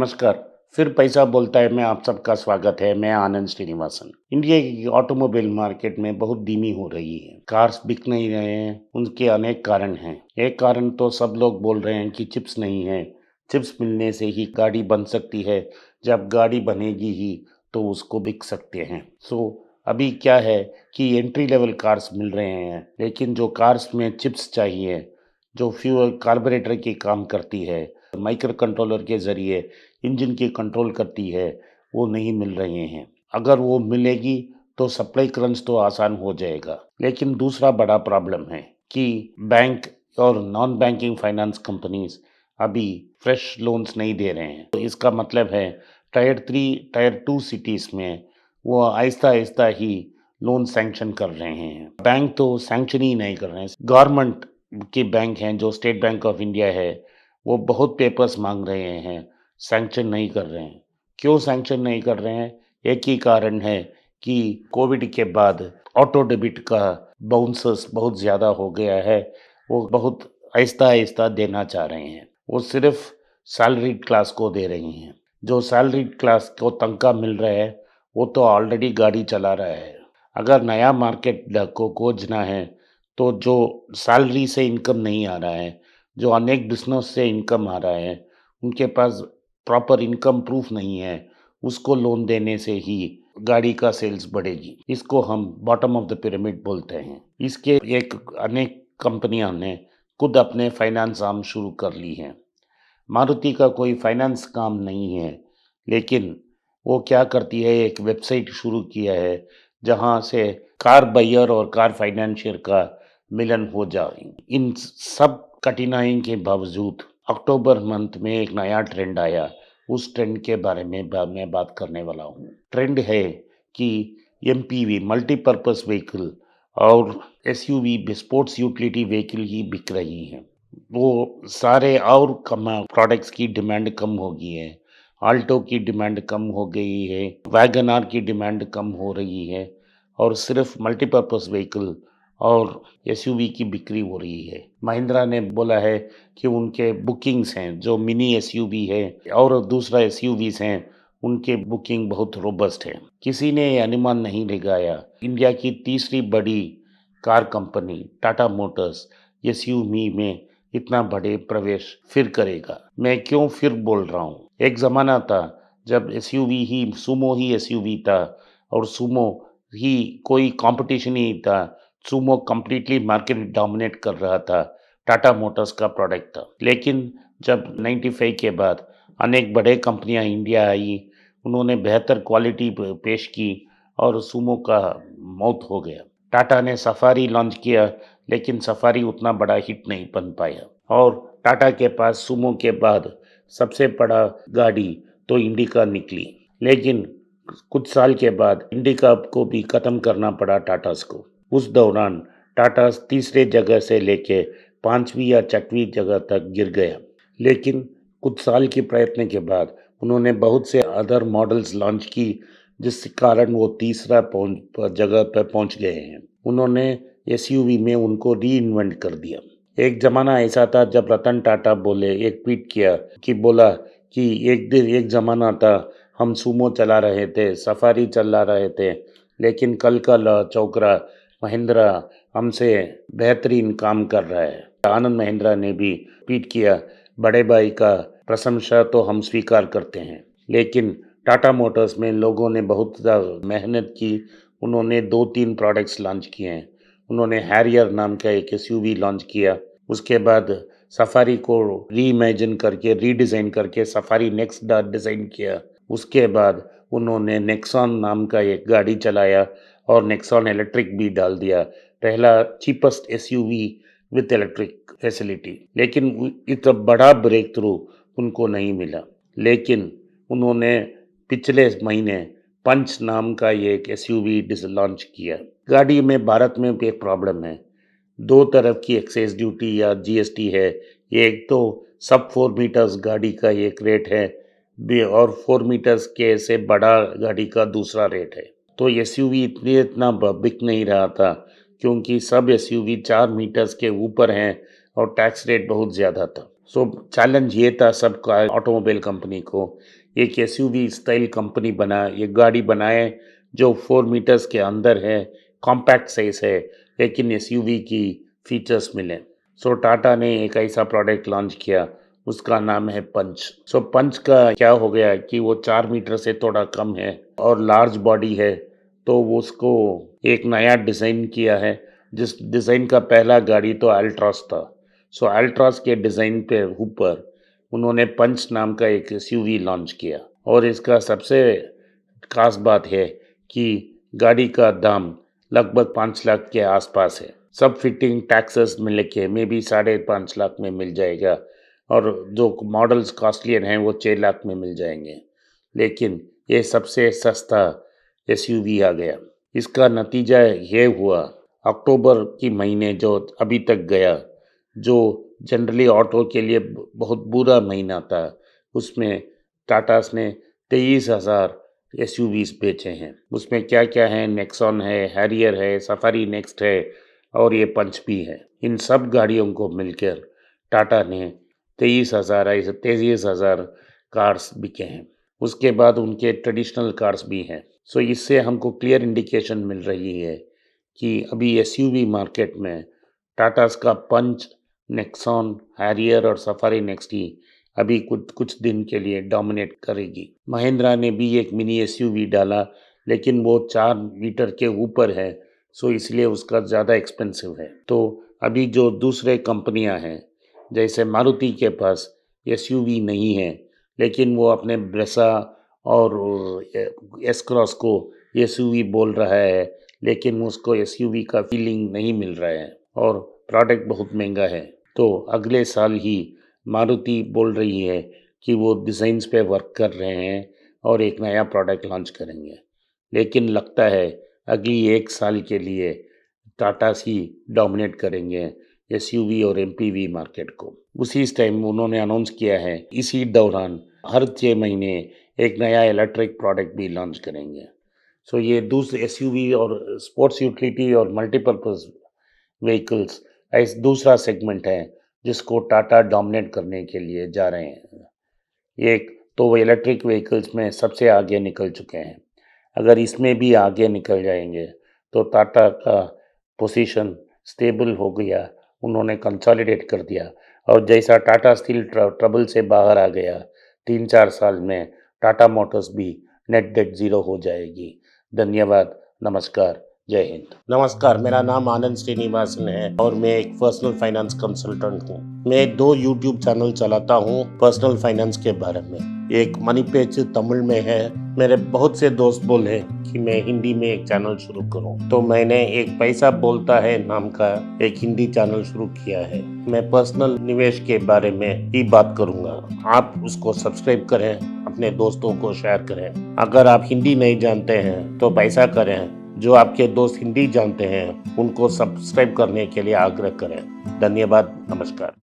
नमस्कार। फिर पैसा बोलता है में आप सबका स्वागत है। मैं आनंद श्रीनिवासन। इंडिया की ऑटोमोबाइल मार्केट में बहुत धीमी हो रही है। कार्स बिक नहीं रहे हैं। उनके अनेक कारण हैं। एक कारण तो सब लोग बोल रहे हैं कि चिप्स नहीं है। चिप्स मिलने से ही गाड़ी बन सकती है। जब गाड़ी बनेगी ही तो उसको बिक सकते हैं। अभी क्या है कि एंट्री लेवल कार्स मिल रहे हैं, लेकिन जो कार्स में चिप्स चाहिए, जो फ्यूल कार्बोरेटर की काम करती है, माइक्रो कंट्रोलर के ज़रिए इंजन की कंट्रोल करती है, वो नहीं मिल रहे हैं। अगर वो मिलेगी तो सप्लाई क्रंच तो आसान हो जाएगा। लेकिन दूसरा बड़ा प्रॉब्लम है कि बैंक और नॉन बैंकिंग फाइनेंस कंपनीज अभी फ्रेश लोन्स नहीं दे रहे हैं। तो इसका मतलब है टायर 3, टायर 2 सिटीज़ में वो आहिस्ता-आहिस्ता ही लोन सैंक्शन कर रहे हैं। बैंक तो सैंक्शन ही नहीं कर रहे हैं। गवर्नमेंट के बैंक हैं, जो स्टेट बैंक ऑफ इंडिया है, वो बहुत पेपर्स माँग रहे हैं, सैंक्शन नहीं कर रहे हैं। क्यों सैंक्शन नहीं कर रहे हैं? एक ही कारण है कि कोविड के बाद ऑटो डेबिट का बाउंसर्स बहुत ज़्यादा हो गया है। वो बहुत आहिस्ता-आहिस्ता देना चाह रहे हैं। वो सिर्फ़ सैलरीड क्लास को दे रही हैं। जो सैलरीड क्लास को तनख्वाह मिल रहा है, वो तो ऑलरेडी गाड़ी चला रहा है। अगर नया मार्केट को खोजना है, तो जो सैलरी से इनकम नहीं आ रहा है, जो अनेक बिज़नेस से इनकम आ रहा है, उनके पास प्रॉपर इनकम प्रूफ नहीं है, उसको लोन देने से ही गाड़ी का सेल्स बढ़ेगी। इसको हम बॉटम ऑफ द पिरामिड बोलते हैं। इसके एक अनेक कंपनियां ने खुद अपने फाइनेंस आर्म शुरू कर ली हैं। मारुति का कोई फाइनेंस काम नहीं है, लेकिन वो क्या करती है, एक वेबसाइट शुरू किया है जहाँ से कार बायर और कार फाइनेंशियर का मिलन हो जाए। इन सब कठिनाई के बावजूद अक्टूबर मंथ में एक नया ट्रेंड आया। उस ट्रेंड के बारे में मैं बात करने वाला हूँ। ट्रेंड है कि एमपीवी मल्टीपर्पस व्हीकल और एसयूवी स्पोर्ट्स यूटिलिटी व्हीकल ही बिक रही हैं। वो सारे और कम प्रोडक्ट्स की डिमांड कम हो गई है। आल्टो की डिमांड कम हो गई है, वैगन आर की डिमांड कम हो रही है और सिर्फ मल्टीपर्पस व्हीकल और एसयूवी की बिक्री हो रही है। महिंद्रा ने बोला है कि उनके बुकिंग्स हैं, जो मिनी एसयूवी है और दूसरा एसयूवीज हैं, उनके बुकिंग बहुत रोबस्ट है। किसी ने ये अनुमान नहीं लगाया, इंडिया की तीसरी बड़ी car company Tata Motors SUV में इतना बड़े प्रवेश फिर करेगा। मैं क्यों फिर बोल रहा हूँ? एक ज़माना था जब एसयूवी ही सुमो ही एसयूवी था और सुमो ही कोई कंपटीशन ही था। सुमो कंप्लीटली मार्केट डोमिनेट कर रहा था। टाटा मोटर्स का प्रोडक्ट था। लेकिन जब 95 के बाद अनेक बड़े कंपनियां इंडिया आई, उन्होंने बेहतर क्वालिटी पेश की और सुमो का मौत हो गया। टाटा ने सफारी लॉन्च किया, लेकिन सफारी उतना बड़ा हिट नहीं बन पाया और टाटा के पास सुमो के बाद सबसे बड़ा गाड़ी तो इंडिका निकली। लेकिन कुछ साल के बाद इंडिका को भी ख़त्म करना पड़ा टाटास को। उस दौरान टाटा तीसरे जगह से लेके 5वीं या 6वीं जगह तक गिर गया। लेकिन कुछ साल के प्रयत्न के बाद उन्होंने बहुत से अदर मॉडल्स लॉन्च की, जिस कारण वो तीसरा जगह पर पहुंच गए हैं। उन्होंने एसयूवी में उनको रीइन्वेंट कर दिया। एक ज़माना ऐसा था जब रतन टाटा बोले, एक ट्वीट किया कि बोला कि एक दिन एक ज़माना था, हम सुमो चला रहे थे, सफारी चला रहे थे, लेकिन कल का चौकरा महिंद्रा हमसे बेहतरीन काम कर रहा है। आनंद महिंद्रा ने भी ट्वीट किया, बड़े भाई का प्रशंसा तो हम स्वीकार करते हैं। लेकिन टाटा मोटर्स में लोगों ने बहुत ज़्यादा मेहनत की। उन्होंने 2-3 प्रोडक्ट्स लॉन्च किए हैं। उन्होंने हैरियर नाम का एक एसयूवी लॉन्च किया। उसके बाद सफारी को रीइमेजिन करके, रीडिज़ाइन करके सफारी नेक्स्ट डिज़ाइन किया। उसके बाद उन्होंने नेक्सॉन नाम का एक गाड़ी चलाया और नेक्सॉन इलेक्ट्रिक भी डाल दिया। पहला cheapest SUV with electric facility. लेकिन इतना बड़ा ब्रेक थ्रू उनको नहीं मिला। लेकिन उन्होंने पिछले महीने पंच नाम का एक एसयूवी लॉन्च किया। गाड़ी में भारत में भी एक प्रॉब्लम है। दो तरफ की एक्साइज ड्यूटी या जीएसटी है। एक तो सब 4 मीटर्स गाड़ी का एक रेट है और 4 मीटर्स के से बड़ा गाड़ी का दूसरा रेट है। तो एसयूवी इतना बिक नहीं रहा था, क्योंकि सब एसयूवी 4 मीटर्स के ऊपर हैं और टैक्स रेट बहुत ज़्यादा था। सो चैलेंज ये था सबका ऑटोमोबाइल कंपनी को, एक एसयूवी स्टाइल कंपनी ये गाड़ी बनाए जो 4 मीटर्स के अंदर है, कॉम्पैक्ट साइज़ है, लेकिन एसयूवी की फीचर्स मिलें। सो टाटा ने एक ऐसा प्रोडक्ट लॉन्च किया, उसका नाम है पंच। सो पंच का क्या हो गया कि वो 4 मीटर से थोड़ा कम है और लार्ज बॉडी है, तो वो उसको एक नया डिज़ाइन किया है, जिस डिज़ाइन का पहला गाड़ी तो अल्ट्रॉस था। सो अल्ट्रॉस के डिज़ाइन पे ऊपर उन्होंने पंच नाम का एक एसयूवी लॉन्च किया और इसका सबसे खास बात है कि गाड़ी का दाम लगभग 5 लाख के आसपास है। सब फिटिंग टैक्सेस मिल के मे बी 5.5 लाख में मिल जाएगा और जो मॉडल्स कॉस्टलियर हैं वो 6 लाख में मिल जाएंगे। लेकिन ये सबसे सस्ता एसयूवी आ गया। इसका नतीजा ये हुआ, अक्टूबर की महीने जो अभी तक गया, जो जनरली ऑटो के लिए बहुत बुरा महीना था, उसमें टाटास ने 23,000 एसयूवीज़ बेचे हैं। उसमें क्या-क्या है, नेक्सॉन है, हैरियर है, सफारी नेक्स्ट है और ये पंच भी है। इन सब गाड़ियों को मिलकर टाटा ने 23,000 कार्स बिके हैं। उसके बाद उनके ट्रेडिशनल कार्स भी हैं। सो इससे हमको क्लियर इंडिकेशन मिल रही है कि अभी एसयूवी मार्केट में टाटास का पंच, नेक्सॉन, हैरियर और सफारी नेक्स्ट ही अभी कुछ कुछ दिन के लिए डोमिनेट करेगी। महिंद्रा ने भी एक मिनी एसयूवी डाला, लेकिन वो 4 मीटर के ऊपर है, सो इसलिए उसका ज़्यादा एक्सपेंसिव है। तो अभी जो दूसरे कंपनियां हैं, जैसे मारुति के पास एसयूवी नहीं है, लेकिन वो अपने ब्रेसा और एस क्रॉस को एसयूवी बोल रहा है, लेकिन उसको एसयूवी का फीलिंग नहीं मिल रहा है और प्रोडक्ट बहुत महंगा है। तो अगले साल ही मारुति बोल रही है कि वो डिज़ाइंस पे वर्क कर रहे हैं और एक नया प्रोडक्ट लॉन्च करेंगे। लेकिन लगता है अगली 1 साल के लिए टाटास ही डोमिनेट करेंगे एसयूवी और एमपीवी मार्केट को। उसी टाइम उन्होंने अनाउंस किया है, इसी दौरान हर 6 महीने एक नया इलेक्ट्रिक प्रोडक्ट भी लॉन्च करेंगे। सो ये दूसरे एसयूवी और स्पोर्ट्स यूटिलिटी और मल्टीपर्पज़ व्हीकल्स ऐस दूसरा सेगमेंट है जिसको टाटा डोमिनेट करने के लिए जा रहे हैं। एक तो वो इलेक्ट्रिक व्हीकल्स में सबसे आगे निकल चुके हैं। अगर इसमें भी आगे निकल जाएंगे तो टाटा का पोजीशन स्टेबल हो गया, उन्होंने कंसोलिडेट कर दिया और जैसा टाटा स्टील ट्रबल से बाहर आ गया, 3-4 साल में टाटा मोटर्स भी नेट डेट ज़ीरो हो जाएगी। धन्यवाद, नमस्कार, जय हिंद। नमस्कार, मेरा नाम आनंद श्रीनिवासन है और मैं एक पर्सनल फाइनेंस कंसल्टेंट हूँ। मैं 2 यूट्यूब चैनल चलाता हूँ पर्सनल फाइनेंस के बारे में। एक मनी पेज तमिल में है। मेरे बहुत से दोस्त बोले कि मैं हिंदी में एक चैनल शुरू करूं, तो मैंने एक पैसा बोलता है नाम का एक हिंदी चैनल शुरू किया है। मैं पर्सनल निवेश के बारे में ही बात करूंगा। आप उसको सब्सक्राइब करें, अपने दोस्तों को शेयर करें। अगर आप हिंदी नहीं जानते हैं तो पैसा करें, जो आपके दोस्त हिंदी जानते हैं उनको सब्सक्राइब करने के लिए आग्रह करें। धन्यवाद, नमस्कार।